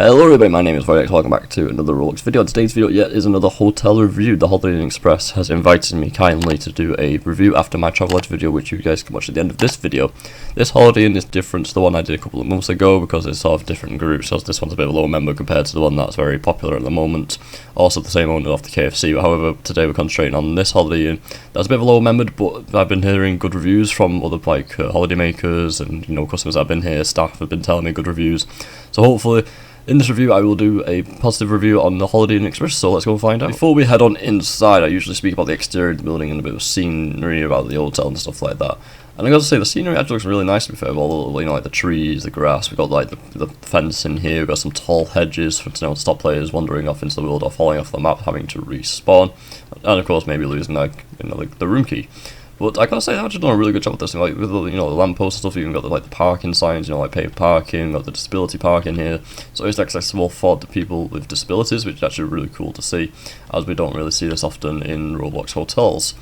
Hello everybody, my name is Voyadex, welcome back to another ROBLOX video. Today's video is another hotel review. The Holiday Inn Express has invited me kindly to do a review after my travel edge video, which you guys can watch at the end of this video. This Holiday Inn is different to the one I did a couple of months ago because it's sort of different groups, so this one's a bit of a lower member compared to the one that's very popular at the moment. Also the same owner of the KFC, but however today we're concentrating on this Holiday Inn. That's a bit of a lower membered, but I've been hearing good reviews from other holiday makers and customers that have been here. Staff have been telling me good reviews, so hopefully in this review, I will do a positive review on the Holiday Inn Express, so let's go and find out. Before we head on inside, I usually speak about the exterior of the building and a bit of scenery about the hotel and stuff like that. And I got to say, the scenery actually looks really nice to be fair, with all like the trees, the grass, we've got like the fence in here, we've got some tall hedges for to stop players wandering off into the world or falling off the map, having to respawn, and of course maybe losing the room key. But I gotta say, they've actually done a really good job with this. Like with the the lamppost and stuff, you even got the parking signs, like paid parking, got the disability parking here. So it's accessible for the people with disabilities, which is actually really cool to see, as we don't really see this often in Roblox hotels.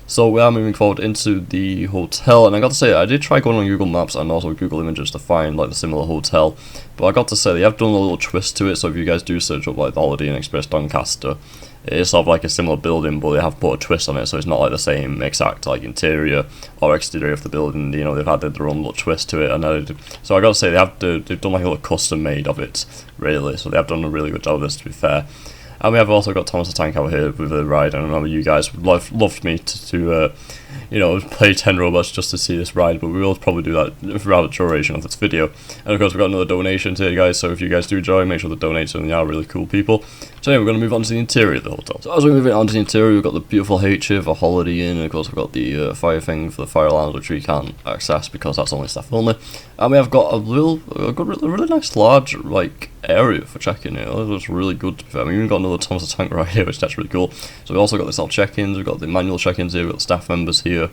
So we are moving forward into the hotel, and I got to say, I did try going on Google Maps and also Google Images to find like the similar hotel, but I got to say they have done a little twist to it. So if you guys do search up like the Holiday Inn Express Doncaster, it is sort of like a similar building, but they have put a twist on it, so it's not like the same exact like interior or exterior of the building. They've had their own little twist to it, and so I got to say they've done like a little custom made of it, really. So they have done a really good job of this, to be fair. And we have also got Thomas the Tank out here with a ride. I don't know, you guys would loved me to play 10 Robux just to see this ride, but we will probably do that throughout the duration of this video. And of course we've got another donation here, guys, so if you guys do join, make sure to donate, and they are really cool people. So anyway, we're going to move on to the interior of the hotel. So as we move on to the interior, we've got the beautiful H here for Holiday Inn, and of course we've got the fire thing for the fire alarms, which we can't access because that's only staff only. And we have got a really nice large area for check-in here. It looks really good, to be fair. I mean, we've got another Thomas the Tank right here, which is actually really cool. So we've also got the self check-ins, we've got the manual check-ins here, we've got staff members here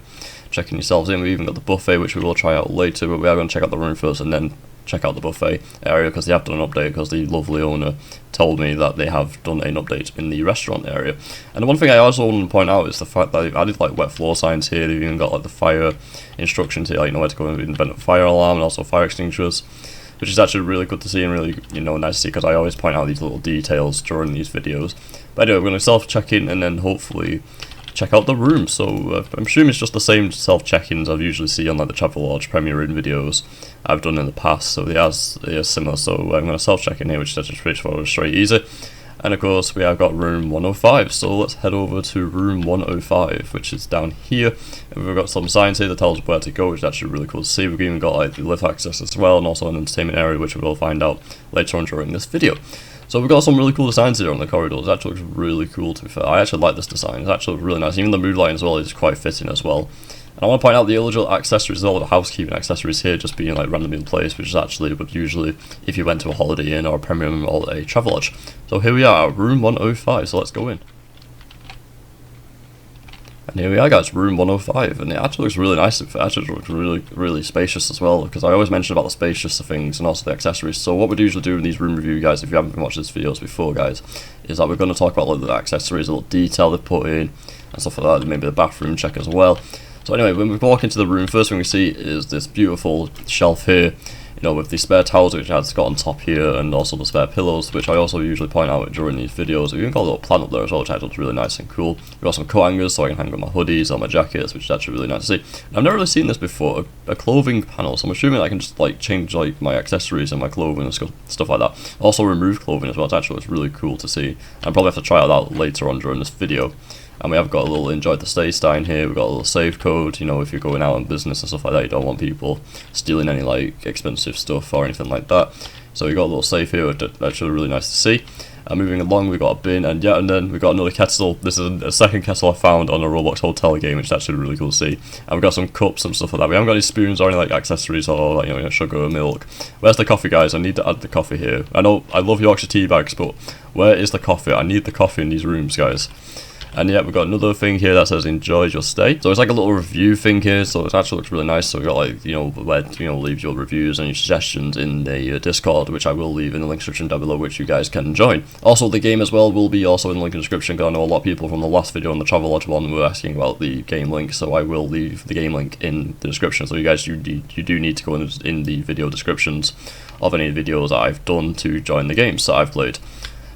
checking yourselves in. We've even got the buffet, which we will try out later, but we are going to check out the room first and then check out the buffet area, because they have done an update, because the lovely owner told me that they have done an update in the restaurant area. And the one thing I also want to point out is the fact that they've added wet floor signs here. They've even got the fire instructions here, where to go and invent a fire alarm and also fire extinguishers, which is actually really good to see and really nice to see, because I always point out these little details during these videos. But anyway, we're going to self-check in and then hopefully check out the room. So I'm assuming it's just the same self-check-ins I've usually see on the Travelodge Premier Inn videos I've done in the past, so they are similar. So I'm going to self-check in here, which is actually pretty straightforward, straight, easy. And of course we have got room 105, so let's head over to room 105, which is down here. And we've got some signs here that tell us where to go, which is actually really cool to see. We've even got the lift access as well, and also an entertainment area, which we will find out later on during this video. So we've got some really cool designs here on the corridors. It actually looks really cool, to be fair. I actually like this design. It's actually really nice. Even the mood lighting as well is quite fitting as well. And I want to point out the eligible accessories as well, the housekeeping accessories here just being randomly in place, which is actually would usually if you went to a Holiday Inn or a Premium or a Travelodge. So here we are, room 105, so let's go in. And here we are, guys, room 105, and it actually looks really nice. It actually looks really spacious as well, because I always mention about the spaciousness of things and also the accessories. So what we usually do in these room review, guys, if you haven't been watching these videos before, guys, is that we're going to talk about the accessories, a little detail they've put in and stuff like that, maybe the bathroom check as well. So anyway, when we walk into the room, first thing we see is this beautiful shelf here, with the spare towels which it's got on top here, and also the spare pillows, which I also usually point out during these videos. We've even got a little plant up there as well, which I thought was really nice and cool. We've got some coat hangers so I can hang up my hoodies or my jackets, which is actually really nice to see. And I've never really seen this before, a clothing panel, so I'm assuming I can just change my accessories and my clothing and stuff like that. Also remove clothing as well. It's actually really cool to see. I'll probably have to try it out later on during this video. And we have got a little enjoy the stay sign here. We've got a little save code, if you're going out on business and stuff like that, you don't want people stealing any expensive stuff or anything like that. So we got a little safe here, which is actually really nice to see. And moving along, we've got a bin, and then we've got another kettle. This is a second kettle I found on a Roblox hotel game, which is actually really cool to see. And we've got some cups and stuff like that. We haven't got any spoons or any accessories or sugar or milk. Where's the coffee, guys? I need to add the coffee here. I know I love Yorkshire tea bags, but where is the coffee? I need the coffee in these rooms, guys. And yeah, we've got another thing here that says enjoy your stay. So it's like a little review thing here, so it actually looks really nice. So we've got like, where leave your reviews and your suggestions in the Discord, which I will leave in the link description down below, which you guys can join. Also, the game as well will be also in the link in the description, because I know a lot of people from the last video on the Travelodge one were asking about the game link, so I will leave the game link in the description. So you guys, you do need to go in the video descriptions of any videos that I've done to join the games that I've played.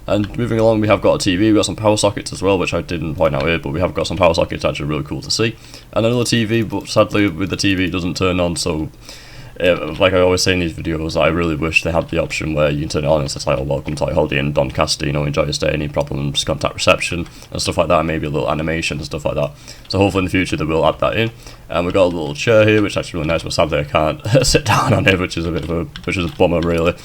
And moving along, we have got a TV, we've got some power sockets as well, which I didn't point out here, but we have got some power sockets, actually really cool to see. And another TV, but sadly with the TV it doesn't turn on, so like I always say in these videos, I really wish they had the option where you can turn it on and say, oh, welcome to Holiday Inn Doncaster, enjoy your stay, any problems, contact reception, and stuff like that, and maybe a little animation and stuff like that. So hopefully in the future they will add that in. And we've got a little chair here, which is actually really nice, but sadly I can't sit down on it, which is a bummer really.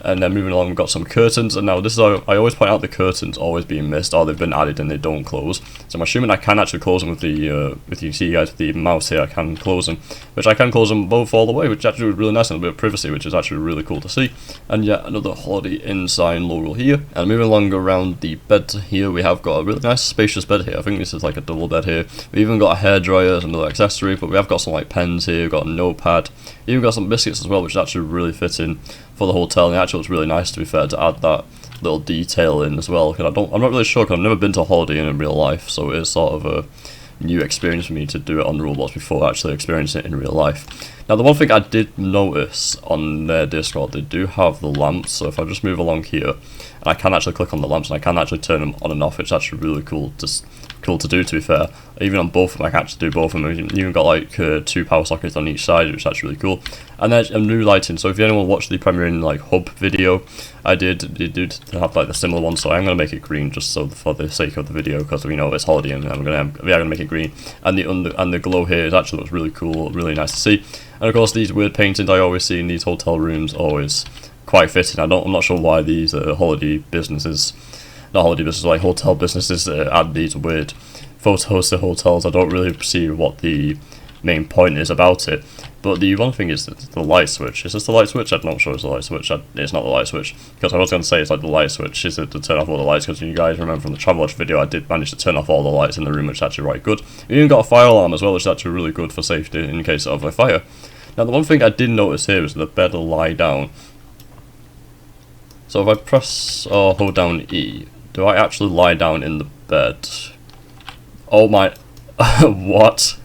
And then moving along, we've got some curtains, and now this is I always point out the curtains always being missed, or they've been added and they don't close. So I'm assuming I can actually close them with the you see guys with the mouse here, I can close them, which I can close them both all the way, which actually is really nice, and a bit of privacy, which is actually really cool to see. And yet another Holiday Inn sign logo here. And moving along around the bed here, we have got a really nice spacious bed here. I think this is like a double bed here. We've even got a hairdryer as another accessory, but we have got some like pens here, we've got a notepad, even got some biscuits as well, which is actually really fitting for the hotel, and it actually looks really nice, to be fair, to add that little detail in as well, because I'm not really sure, because I've never been to a Holiday Inn in real life, so it is sort of a new experience for me to do it on Roblox before actually experiencing it in real life. Now the one thing I did notice on their Discord, they do have the lamps, so if I just move along here, and I can actually click on the lamps and I can actually turn them on and off, which is actually really cool to do, to be fair. Even on both of them I can actually do both of them. You've even got like 2 power sockets on each side, which is actually really cool. And there's a new lighting, so if anyone watched the Premier Inn like hub video I did, they did have like the similar one, so I'm going to make it green just so for the sake of the video, because we know it's Holiday Inn, and we are going to make it green. And the glow here is actually looks really cool, really nice to see. And of course these weird paintings I always see in these hotel rooms, always quite fitting. I'm not sure why these hotel businesses add these weird photos to hotels. I don't really see what the main point is about it. But the one thing is the light switch. Is this the light switch? I'm not sure it's the light switch. It's not the light switch, because I was going to say it's like the light switch is to turn off all the lights, because you guys remember from the Travelodge video I did manage to turn off all the lights in the room, which is actually right good. We even got a fire alarm as well, which is actually really good for safety in case of a fire. Now the one thing I did notice here is the bed will lie down. So if I press or hold down E, do I actually lie down in the bed? Oh my, what?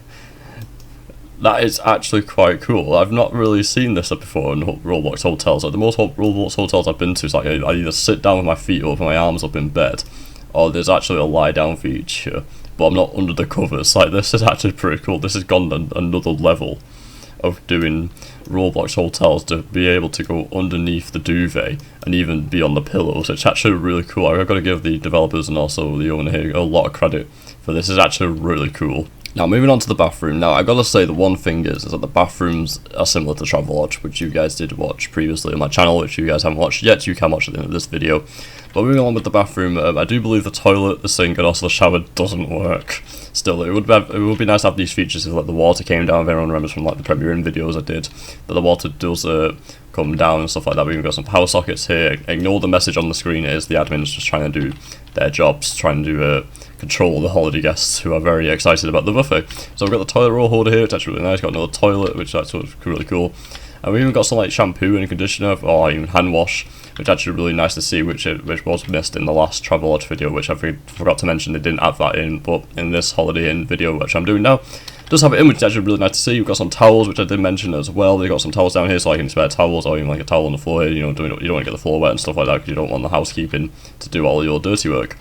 That is actually quite cool. I've not really seen this before in Roblox hotels. Like the most Roblox hotels I've been to is like I either sit down with my feet up and my arms up in bed, or there's actually a lie down feature, but I'm not under the covers. Like this is actually pretty cool. This has gone another level of doing Roblox hotels, to be able to go underneath the duvet and even be on the pillows. It's actually really cool. I've got to give the developers and also the owner here a lot of credit for this. Is actually really cool. Now moving on to the bathroom. Now I gotta say the one thing is that the bathrooms are similar to Travelodge, which you guys did watch previously on my channel, which you guys haven't watched yet. You can watch at the end of this video. But moving on with the bathroom, I do believe the toilet, the sink, and also the shower doesn't work. Still, it would be nice to have these features if like the water came down. If everyone remembers from like the Premier Inn videos I did, that the water does come down and stuff like that. We've got some power sockets here. Ignore the message on the screen. It is the admins just trying to do their jobs, trying to control the holiday guests who are very excited about the buffet. So we've got the toilet roll holder here, which is actually really nice. Got another toilet, which is actually really cool. And we even got some like shampoo and conditioner, or even hand wash, which is actually really nice to see, which was missed in the last Travelodge video, which I forgot to mention. They didn't add that in, but in this Holiday Inn video, which I'm doing now, it does have it in, which is actually really nice to see. We've got some towels, which I did mention as well. They've got some towels down here, so I can spare towels, or even like a towel on the floor here. You don't want to get the floor wet and stuff like that, because you don't want the housekeeping to do all your dirty work.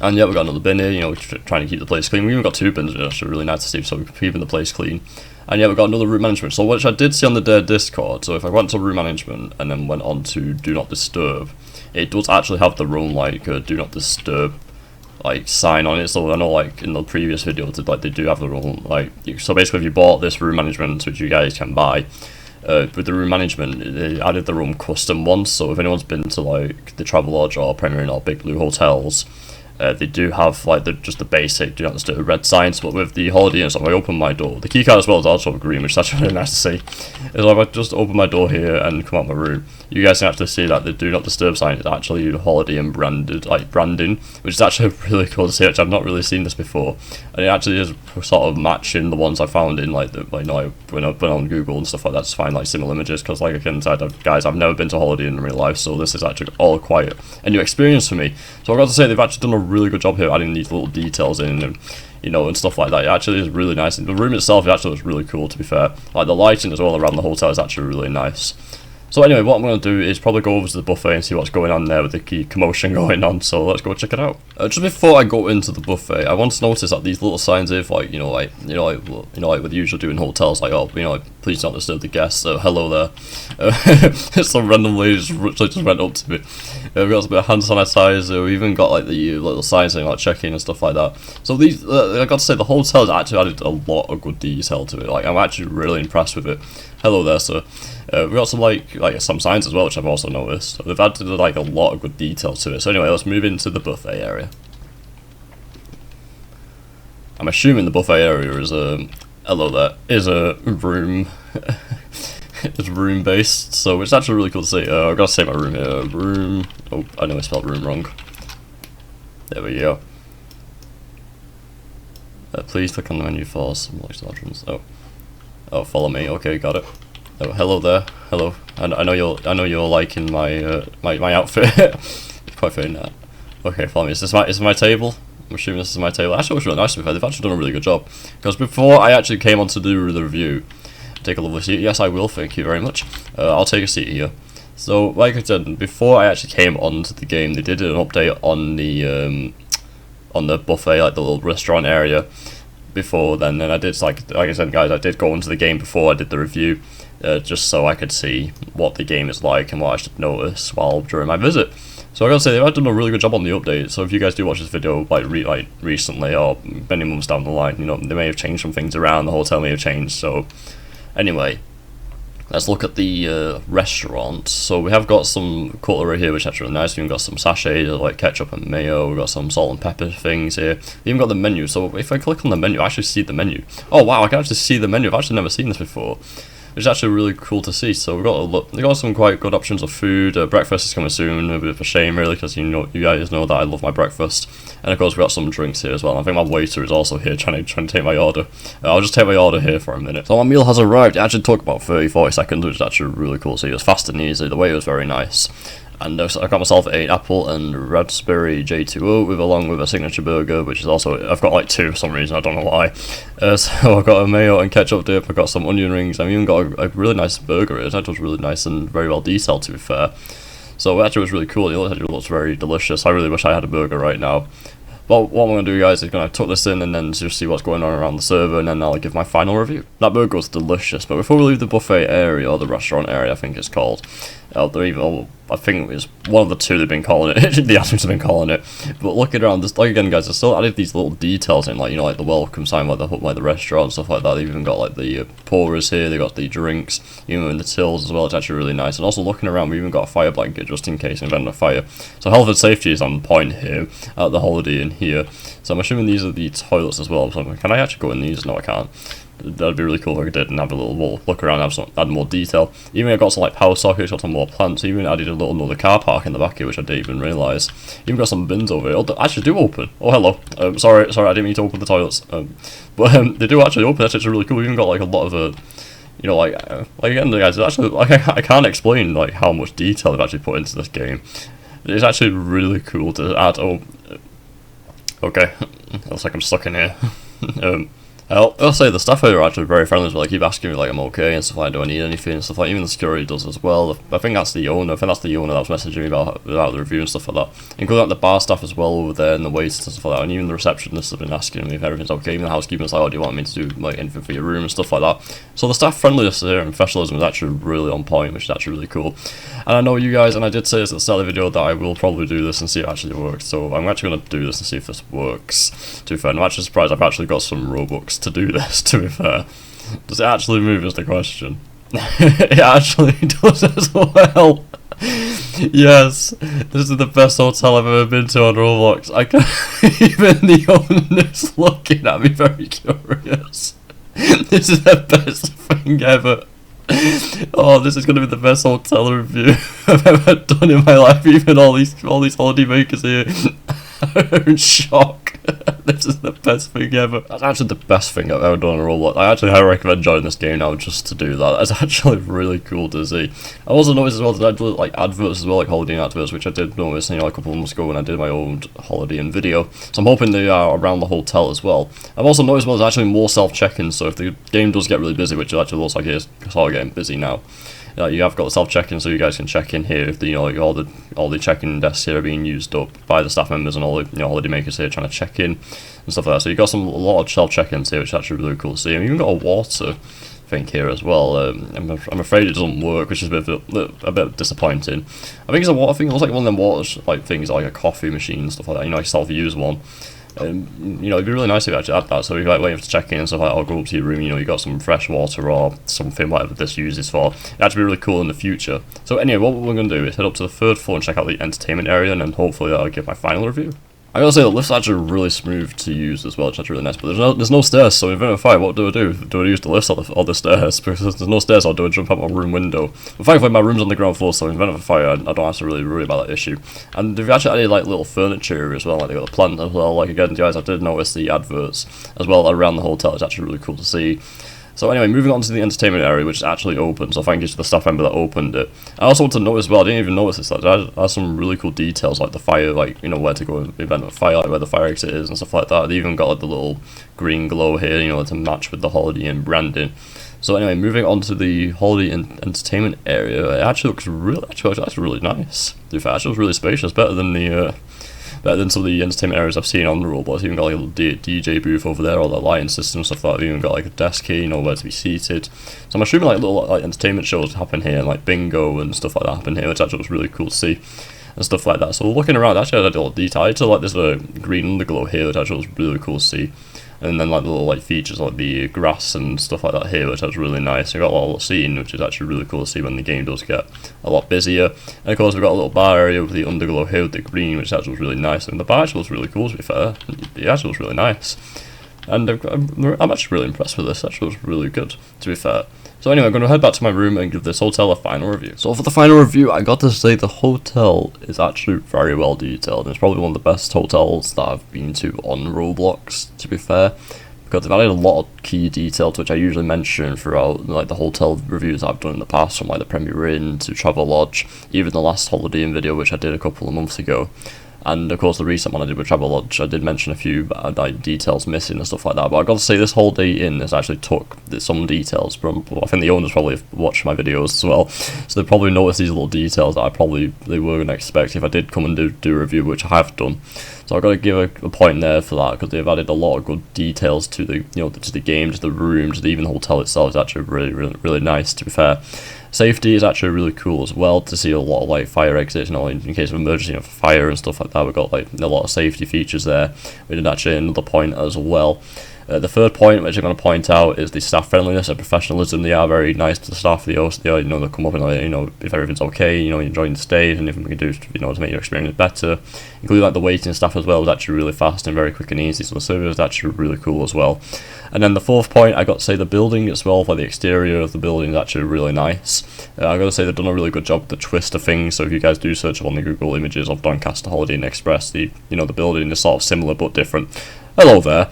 And yeah, we've got another bin here, trying to keep the place clean. We've even got 2 bins, which is actually really nice to see, so we're keeping the place clean. And yeah, we've got another room management. So which I did see on the Discord, so if I went to room management and then went on to do not disturb, it does actually have the room like do not disturb like sign on it. So I know like in the previous video they do have the room like, so basically if you bought this room management, which you guys can buy, with the room management, they added the room custom once. So if anyone's been to like the Travelodge or Premier Inn or Big Blue hotels, they do have like just the basic do not disturb red signs, but with the holiday and stuff, I open my door. The keycard as well is also green, which is actually really nice to see. Is if I just open my door here and come out my room, you guys can actually see that the do not disturb sign is actually holiday and branded, like branding, which is actually really cool to see. Actually, I've not really seen this before, and it actually is sort of matching the ones I found in like when I've been on Google and stuff like that to find like similar images. Because like again, guys, I've never been to a holiday in real life, so this is actually all quite a new experience for me. So I've got to say they've actually done a really good job here adding these little details in, and and stuff like that. It actually is really nice. And the room itself actually was really cool, to be fair. Like the lighting as well around the hotel is actually really nice. So anyway, what I'm going to do is probably go over to the buffet and see what's going on there with the commotion going on. So let's go check it out. Just before I go into the buffet, I want to notice that these little signs here, like like with usually doing hotels, like please don't disturb the guests. Hello there. Some random lady just went up to me. We've got some bit of hand sanitizer. We even got like the little signs saying like check-in and stuff like that. So these, I got to say, the hotel has actually added a lot of good detail to it. Like I'm actually really impressed with it. Hello there, sir. We've got some like some signs as well, which I've also noticed. So they've added like a lot of good detail to it. So anyway, let's move into the buffet area. I'm assuming the buffet area is hello there, is a room. It's room based, so it's actually really cool to see. I've got to say my room here. Room. Oh, I know I spelled room wrong. There we go. Please click on the menu for some options. Oh, follow me. Okay, got it. Oh, hello there. Hello. I know you're liking my my outfit. It's quite fitting that. Okay, follow me. Is this my table? I'm assuming this is my table. Actually, it looks really nice to be fair. They've actually done a really good job. Because before I actually came on to do the review, take a lovely seat. Yes, I will. Thank you very much. I'll take a seat here. So, like I said, before I actually came onto the game, they did an update on the buffet, like the little restaurant area. Before then, and I did like I said, guys, I did go into the game before I did the review, just so I could see what the game is like and what I should notice during my visit. So I gotta say they've done a really good job on the update. So if you guys do watch this video like recently or many months down the line, they may have changed some things around. The hotel may have changed. So anyway, let's look at the restaurant. So we have got some cutlery here, which is actually really nice. We've got some sachets like ketchup and mayo. We've got some salt and pepper things here. We've even got the menu. So if I click on the menu, I actually see the menu. Oh wow, I can actually see the menu. I've actually never seen this before, which is actually really cool to see. So we've got some quite good options of food. Breakfast is coming soon. A bit of a shame really, because you guys know that I love my breakfast. And of course we've got some drinks here as well. I think my waiter is also here trying to take my order. I'll just take my order here for a minute. So my meal has arrived. It actually took about 30-40 seconds, which is actually really cool to see. It was fast and easy. The waiter was very nice. And I got myself an apple and raspberry J2O along with a signature burger, which is also, I've got like two for some reason, I don't know why. So I've got a mayo and ketchup dip, I've got some onion rings, I've even got a really nice burger. It actually was really nice and very well detailed, to be fair. So it actually was really cool. It actually looks very delicious. I really wish I had a burger right now. But what I'm going to do, guys, is going to tuck this in and then just see what's going on around the server, and then I'll give my final review. That burger was delicious, but before we leave the buffet area, or the restaurant area I think it's called, I think it's one of the two they've been calling it. The admins have been calling it. But looking around, this, like again, guys, they still added these little details in, like like the welcome sign, like the restaurant and stuff like that. They've even got like the pourers here. They got the drinks, even in the tills as well. It's actually really nice. And also looking around, we even got a fire blanket just in case in event of fire. So health and safety is on point here at the Holiday Inn here. So I'm assuming these are the toilets as well. So can I actually go in these? No, I can't. That'd be really cool if I did and have a little look around, add more detail. Even I got some like power sockets, got some more plants. Even added another car park in the back here, which I didn't even realise. Even got some bins over here. Oh, they actually do open. Oh, hello. Sorry, I didn't mean to open the toilets. But they do actually open. That's actually really cool. We even got like a lot of like again, guys. Actually, I can't explain like how much detail they've actually put into this game. It's actually really cool to add. Oh, okay. Looks like I'm stuck in here. I'll say the staff here are actually very friendly as well. They keep asking me like I'm okay and stuff like, do I need anything and stuff like. Even the security does as well. I think that's the owner. that was messaging me about the review and stuff like that. Including like the bar staff as well over there and the waiters and stuff like that. And even the receptionists have been asking me if everything's okay. Even the housekeepers like, oh, do you want me to do like anything for your room and stuff like that. So the staff friendliness here and professionalism is actually really on point, which is actually really cool. And I know you guys, and I did say this at the start of the video, that I will probably do this and see if it actually works. So I'm actually going to do this and see if this works. To be fair, I'm actually surprised I've actually got some Robux to do this, to be fair. Does it actually move is the question. It actually does as well. Yes, this is the best hotel I've ever been to on Roblox. I can't, even the owner's looking at me very curious. This is the best thing ever. Oh, this is gonna be the best hotel review I've ever done in my life. Even all these holiday makers here are in shock. This is the best thing ever. That's actually the best thing I've ever done on Roblox. I actually highly recommend joining this game now just to do that. That's actually really cool to see. I also noticed as well that I do like adverts as well, like holiday adverts, which I did notice, a couple of months ago when I did my own holiday in video. So I'm hoping they are around the hotel as well. I've also noticed there's actually more self-check-ins, so if the game does get really busy, which it actually looks like it is, it's all getting busy now. You have got the self-check-in, so you guys can check in here if the, like all the check-in desks here are being used up by the staff members and all the holiday makers here trying to check in and stuff like that. So you've got a lot of self-check-ins here, which is actually really cool to see. And you've even got a water thing here as well. I'm afraid it doesn't work, which is a bit disappointing. I think it's a water thing. It looks like one of them water like things, like a coffee machine and stuff like that. Like self-use one. It'd be really nice if you actually add that. So if you're like waiting to check in and stuff like that, or go up to your room, you got some fresh water or something, whatever this uses for. It'd actually be really cool in the future. So anyway, what we're going to do is head up to the third floor and check out the entertainment area, and then hopefully that'll give my final review. I gotta say the lift's actually really smooth to use as well, it's actually really nice, but there's no stairs, so in event of a fire, what do I do? Do I use the lift or the stairs? Because there's no stairs, or do I jump out my room window? But thankfully my room's on the ground floor, so in event of a fire, I don't have to really worry about that issue. And they've actually added like little furniture as well, like they've got the plant as well. Like again, guys, I did notice the adverts as well around the hotel. It's actually really cool to see. So anyway, moving on to the entertainment area, which is actually open, so thank you to the staff member that opened it. I also want to notice as well, I didn't even notice this, that it has some really cool details, like the fire, like, where to go in the event of a fire, like where the fire exit is and stuff like that. They even got like the little green glow here, to match with the Holiday Inn branding. So anyway, moving on to the Holiday Inn entertainment area, it actually looks really nice. To be fair, it actually looks really spacious, better than some of the entertainment areas I've seen on the Roblox. Even got like a little DJ booth over there, or the lighting system stuff like that. Even got like a desk here, where to be seated. So I'm assuming like little like entertainment shows happen here, and like bingo and stuff like that happen here, which actually was really cool to see and stuff like that. So looking around, actually I had a little detail. I like this green underglow here, which actually was really cool to see. And then like the little like features like the grass and stuff like that here, which was really nice. We got a little scene, which is actually really cool to see when the game does get a lot busier. And of course we've got a little bar area with the underglow here with the green, which actually was really nice. And the bar actually was really cool, to be fair. It actually was really nice. And I'm actually really impressed with this. It actually was really good, to be fair. So anyway, I'm going to head back to my room and give this hotel a final review. So for the final review, I got to say the hotel is actually very well detailed. It's probably one of the best hotels that I've been to on Roblox, to be fair. Because they've added a lot of key details, which I usually mention throughout like the hotel reviews I've done in the past, from like the Premier Inn to Travelodge, even the last Holiday Inn video, which I did a couple of months ago. And of course the recent one I did with Travelodge, I did mention a few like details missing and stuff like that, but I got to say this Holiday Inn has actually took some details from, I think the owners probably watched my videos as well, so they probably noticed these little details that they were going to expect if I did come and do a review, which I have done. So I've got to give a point there for that, because they've added a lot of good details to the to the game, to the room, to even the hotel itself. Is actually really nice, to be fair. Safety is actually really cool as well, to see a lot of like fire exits, in case of emergency, fire and stuff like that. We've got like a lot of safety features there. We did actually another point as well. The third point, which I'm going to point out, is the staff friendliness and professionalism. They are very nice to the staff. They they come up and like, if everything's okay, you're enjoying the stay, and anything we can do to make your experience better. Including like the waiting staff as well was actually really fast and very quick and easy. So the service is actually really cool as well. And then the fourth point, I got to say the building as well, like the exterior of the building is actually really nice. I got to say they've done a really good job with the twist of things. So if you guys do search up on the Google images of Doncaster Holiday Inn Express, the building is sort of similar but different. Hello there.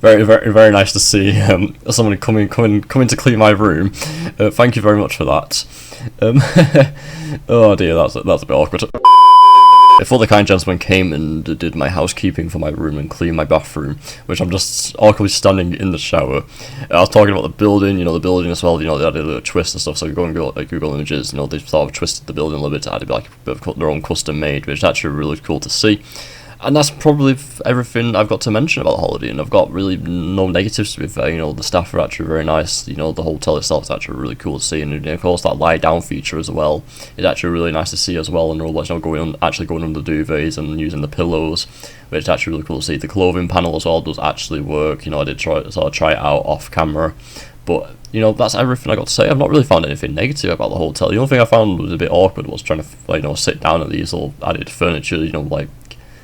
Very nice to see someone coming to clean my room. Thank you very much for that. Oh dear, that's a bit awkward. Before the kind gentleman came and did my housekeeping for my room and cleaned my bathroom, which I'm just awkwardly standing in the shower. I was talking about the building, the building as well, they added a little twist and stuff, so you go and go like Google Images, they sort of twisted the building a little bit to add like a bit of their own custom made, which is actually really cool to see. And that's probably everything I've got to mention about the Holiday Inn. I've got really no negatives, to be fair. The staff are actually very nice. The hotel itself is actually really cool to see. And of course, that lie down feature as well is actually really nice to see as well. And Roblox, actually going under the duvets and using the pillows, which is actually really cool to see. The clothing panel as well does actually work. I did try it out off camera. But you know, that's everything I got to say. I've not really found anything negative about the hotel. The only thing I found was a bit awkward was trying to, like, you know, sit down at these little added furniture, you know, like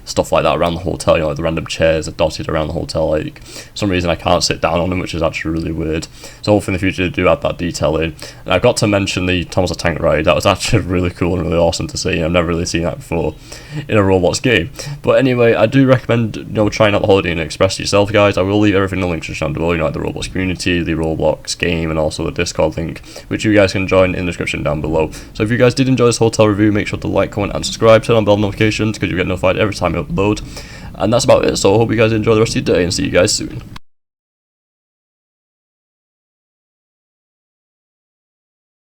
stuff like that around the hotel, you know, like the random chairs are dotted around the hotel. Like, for some reason I can't sit down on them, which is actually really weird. So hopefully in the future they do add that detail in. And I got to mention the Thomas the Tank ride. That was actually really cool and really awesome to see. I've never really seen that before in a Roblox game. But anyway, I do recommend, you know, trying out the Holiday Inn Express yourself, guys. I will leave everything in the links down below, you know, like the Roblox community, the Roblox game, and also the Discord link, which you guys can join in the description down below. So if you guys did enjoy this hotel review, make sure to like, comment, and subscribe. Turn on bell notifications because you get notified every time I upload. And that's about it, so I hope you guys enjoy the rest of your day and see you guys soon.